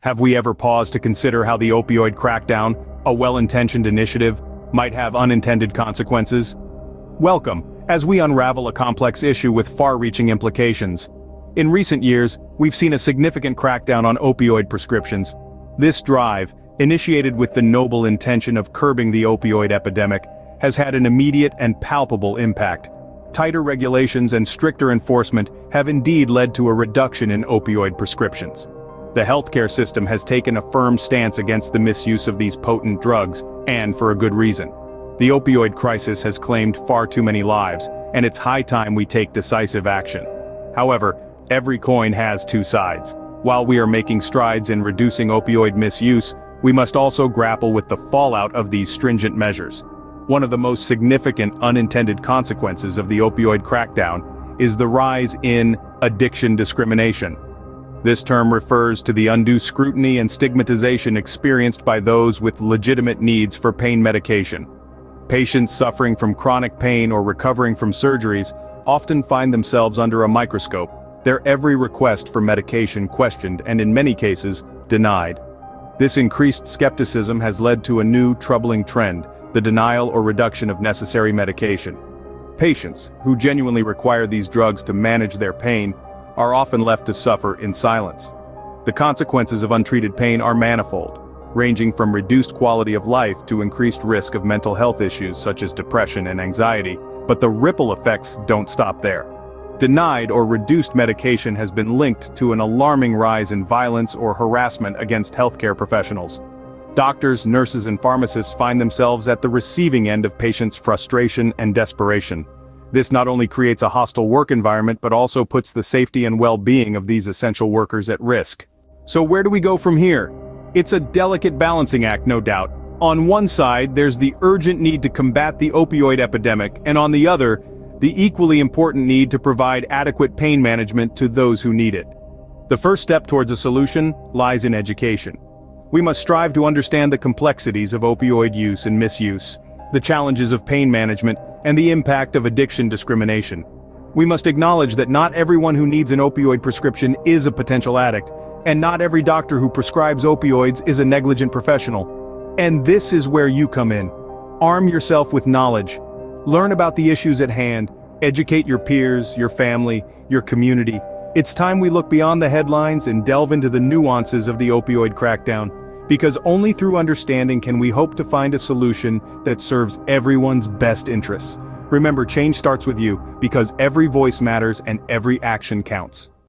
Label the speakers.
Speaker 1: Have we ever paused to consider how the opioid crackdown, a well-intentioned initiative, might have unintended consequences? Welcome, as we unravel a complex issue with far-reaching implications. In recent years, we've seen a significant crackdown on opioid prescriptions. This drive, initiated with the noble intention of curbing the opioid epidemic, has had an immediate and palpable impact. Tighter regulations and stricter enforcement have indeed led to a reduction in opioid prescriptions. The healthcare system has taken a firm stance against the misuse of these potent drugs, and for a good reason. The opioid crisis has claimed far too many lives, and it's high time we take decisive action. However, every coin has two sides. While we are making strides in reducing opioid misuse, we must also grapple with the fallout of these stringent measures. One of the most significant unintended consequences of the opioid crackdown is the rise in addiction discrimination. This term refers to the undue scrutiny and stigmatization experienced by those with legitimate needs for pain medication. Patients suffering from chronic pain or recovering from surgeries often find themselves under a microscope, their every request for medication questioned and in many cases, denied. This increased skepticism has led to a new troubling trend, the denial or reduction of necessary medication. Patients, who genuinely require these drugs to manage their pain, are often left to suffer in silence. The consequences of untreated pain are manifold, ranging from reduced quality of life to increased risk of mental health issues such as depression and anxiety, but the ripple effects don't stop there. Denied or reduced medication has been linked to an alarming rise in violence or harassment against healthcare professionals. Doctors, nurses, and pharmacists find themselves at the receiving end of patients' frustration and desperation. This not only creates a hostile work environment but also puts the safety and well-being of these essential workers at risk. So where do we go from here? It's a delicate balancing act, no doubt. On one side, there's the urgent need to combat the opioid epidemic, and on the other, the equally important need to provide adequate pain management to those who need it. The first step towards a solution lies in education. We must strive to understand the complexities of opioid use and misuse, the challenges of pain management, and the impact of addiction discrimination. We must acknowledge that not everyone who needs an opioid prescription is a potential addict, and not every doctor who prescribes opioids is a negligent professional. And this is where you come in. Arm yourself with knowledge. Learn about the issues at hand, educate your peers, your family, your community. It's time we look beyond the headlines and delve into the nuances of the opioid crackdown, because only through understanding can we hope to find a solution that serves everyone's best interests. Remember, change starts with you, because every voice matters and every action counts.